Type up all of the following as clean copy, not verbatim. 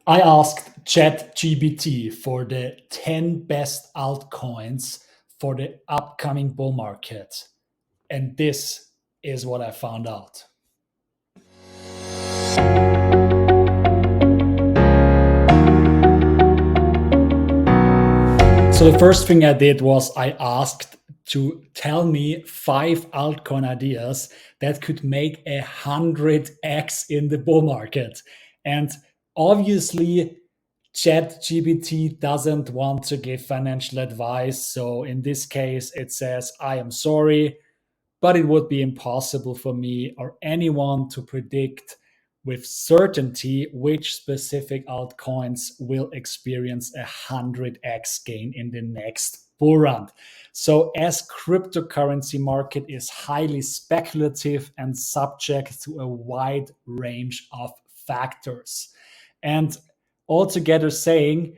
I asked ChatGPT for the 10 best altcoins for the upcoming bull market. And this is what I found out. So the first thing I did was I asked to tell me 5 altcoin ideas that could make 100x in the bull market. And obviously, ChatGPT doesn't want to give financial advice. So in this case, it says, I am sorry, but it would be impossible for me or anyone to predict with certainty which specific altcoins will experience 100x gain in the next bull run. So as cryptocurrency market is highly speculative and subject to a wide range of factors. And altogether saying,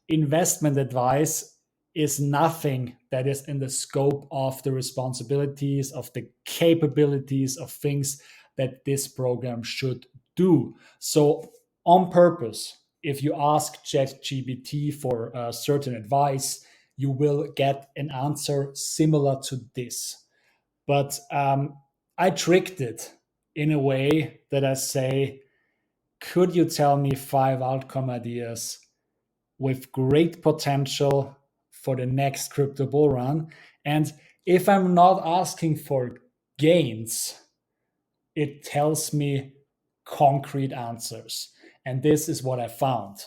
investment advice is nothing that is in the scope of the responsibilities, of the capabilities of things that this program should do. So on purpose, if you ask ChatGPT for certain advice, you will get an answer similar to this. But I tricked it in a way that I say, could you tell me 5 outcome ideas with great potential for the next crypto bull run? And if I'm not asking for gains, it tells me concrete answers. And this is what I found.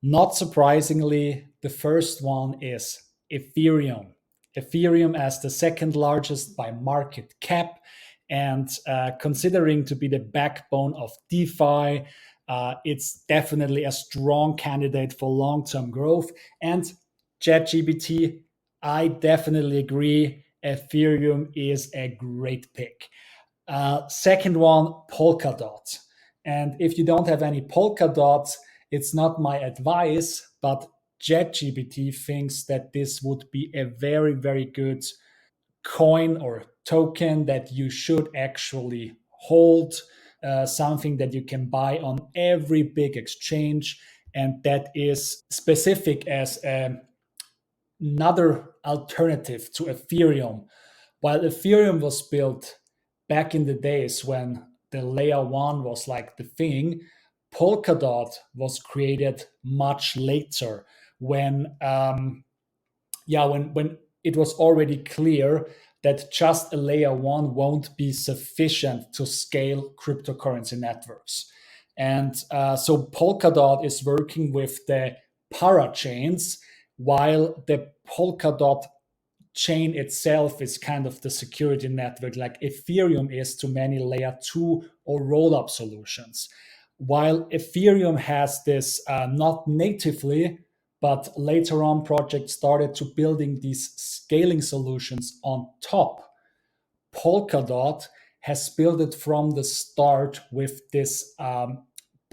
Not surprisingly, the first one is Ethereum. Ethereum as the second largest by market cap, and considering to be the backbone of DeFi, it's definitely a strong candidate for long-term growth. And ChatGPT, I definitely agree, Ethereum is a great pick. Second one, Polkadot. And if you don't have any Polkadot, it's not my advice, but ChatGPT thinks that this would be a very, very good coin or token that you should actually hold, something that you can buy on every big exchange, and that is specific as another alternative to Ethereum. While Ethereum was built back in the days when the layer 1 was like the thing, Polkadot was created much later when when it was already clear that just a layer 1 won't be sufficient to scale cryptocurrency networks. And so Polkadot is working with the parachains, while the Polkadot chain itself is kind of the security network, like Ethereum is to many layer 2 or roll-up solutions. While Ethereum has this not natively, but later on projects started to building these scaling solutions on top, Polkadot has built it from the start with this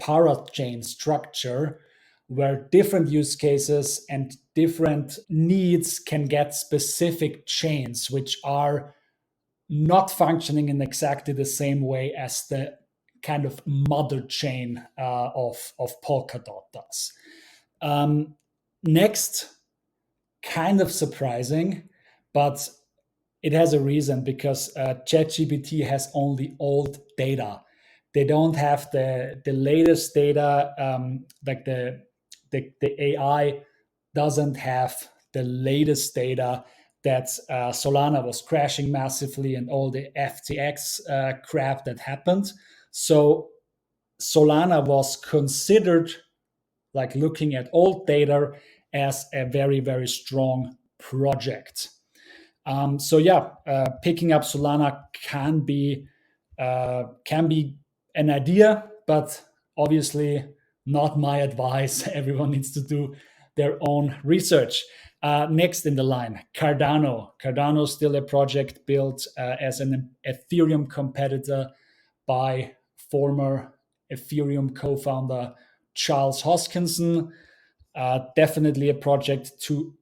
parachain structure, where different use cases and different needs can get specific chains, which are not functioning in exactly the same way as the kind of mother chain of Polkadot does. Next, kind of surprising, but it has a reason, because ChatGPT has only old data. They don't have the latest data, like the AI doesn't have the latest data that Solana was crashing massively and all the FTX crap that happened. So Solana was considered, like looking at old data, as a very, very strong project. Picking up Solana can be an idea, but obviously not my advice. Everyone needs to do their own research. Next in the line, Cardano. Cardano is still a project built as an Ethereum competitor by former Ethereum co-founder Charles Hoskinson. Definitely a project to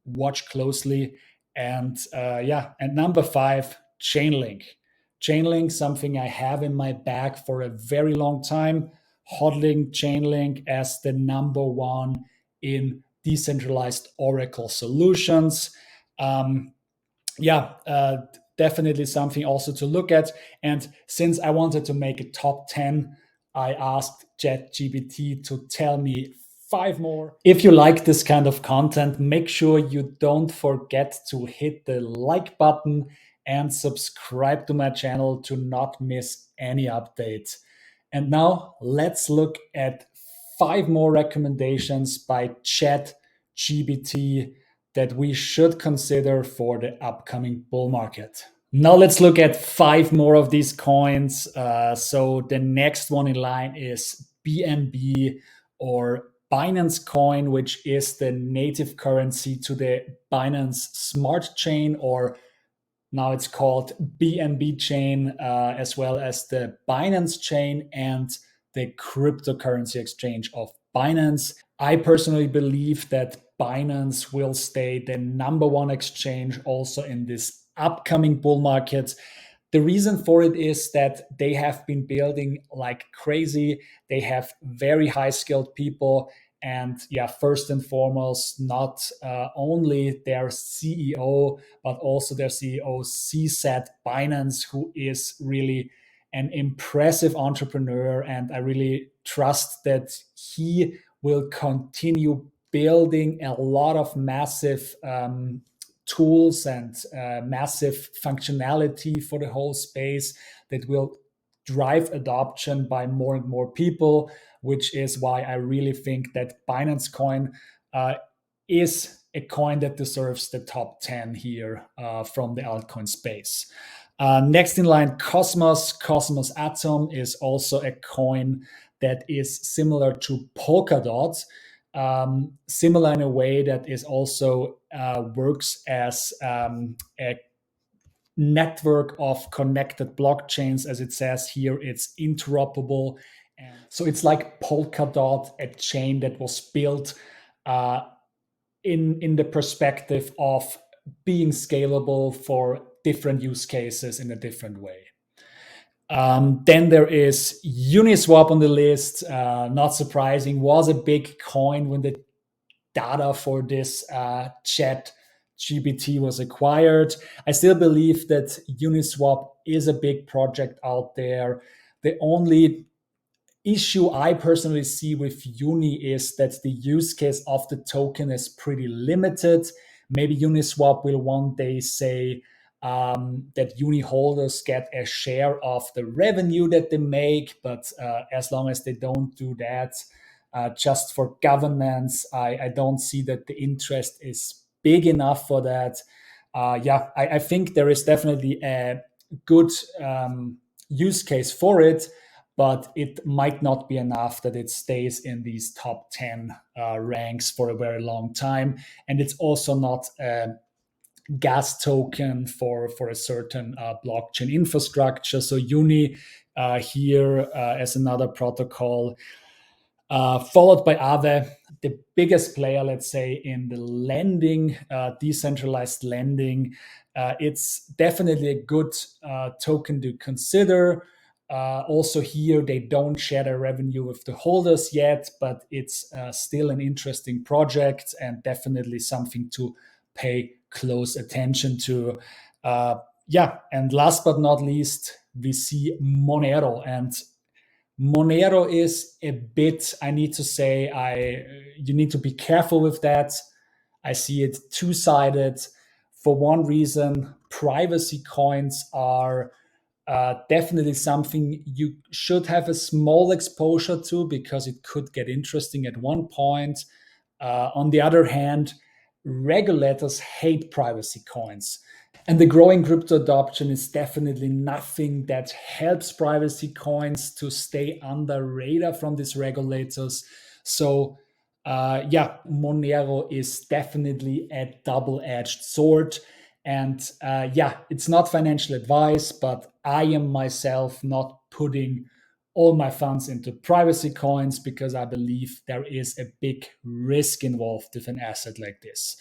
watch closely. And number 5, Chainlink. Chainlink, something I have in my bag for a very long time. hodling chainlink as the number one in decentralized Oracle solutions. Um, yeah, definitely something also to look at. And since I wanted to make a top 10, I asked ChatGPT to tell me 5 more. If you like this kind of content, make sure you don't forget to hit the like button and subscribe to my channel to not miss any updates. And now let's look at 5 more recommendations by ChatGPT that we should consider for the upcoming bull market. Now let's look at 5 more of these coins. So the next one in line is BNB, or Binance Coin, which is the native currency to the Binance Smart Chain, or now it's called BNB chain, as well as the Binance chain and the cryptocurrency exchange of Binance. I personally believe that Binance will stay the number one exchange also in this upcoming bull market. The reason for it is that they have been building like crazy. They have very high skilled people. And yeah, first and foremost, not only their CEO, but also their CEO, CSAT Binance, who is really an impressive entrepreneur. And I really trust that he will continue building a lot of massive tools and massive functionality for the whole space that will drive adoption by more and more people, which is why I really think that Binance Coin is a coin that deserves the top 10 here from the altcoin space. Next in line, Cosmos. Cosmos Atom is also a coin that is similar to Polkadot, similar in a way that is also works as a network of connected blockchains. As it says here, it's interoperable. And so it's like Polkadot, a chain that was built in the perspective of being scalable for different use cases in a different way. Then there is Uniswap on the list. Not surprising, was a big coin when the data for this chat GPT was acquired. I still believe that Uniswap is a big project out there. The only issue I personally see with Uni is that the use case of the token is pretty limited. Maybe Uniswap will one day say that Uni holders get a share of the revenue that they make, but as long as they don't do that, just for governance, I don't see that the interest is big enough for that. I think there is definitely a good use case for it, but it might not be enough that it stays in these top 10 ranks for a very long time. And it's also not a gas token for a certain blockchain infrastructure. So Uni here as another protocol, followed by AAVE, the biggest player, let's say, in the lending, decentralized lending. It's definitely a good token to consider. Also here, they don't share their revenue with the holders yet, but it's still an interesting project and definitely something to pay close attention to. And last but not least, we see Monero. And Monero is a bit, I need to say, you need to be careful with that. I see it two-sided. For one reason, privacy coins are definitely something you should have a small exposure to because it could get interesting at one point. On the other hand, regulators hate privacy coins. And the growing crypto adoption is definitely nothing that helps privacy coins to stay under radar from these regulators. So, Monero is definitely a double-edged sword. And it's not financial advice, but I am myself not putting all my funds into privacy coins because I believe there is a big risk involved with an asset like this.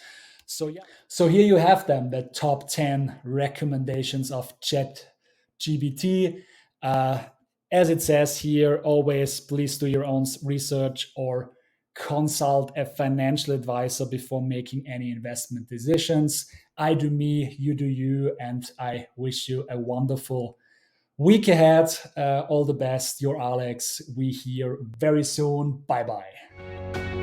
So here you have them, the top 10 recommendations of ChatGPT. as it says here, always please do your own research or consult a financial advisor before making any investment decisions. I do me, you do you, and I wish you a wonderful week ahead. All the best. Your Alex. We hear very soon. Bye bye.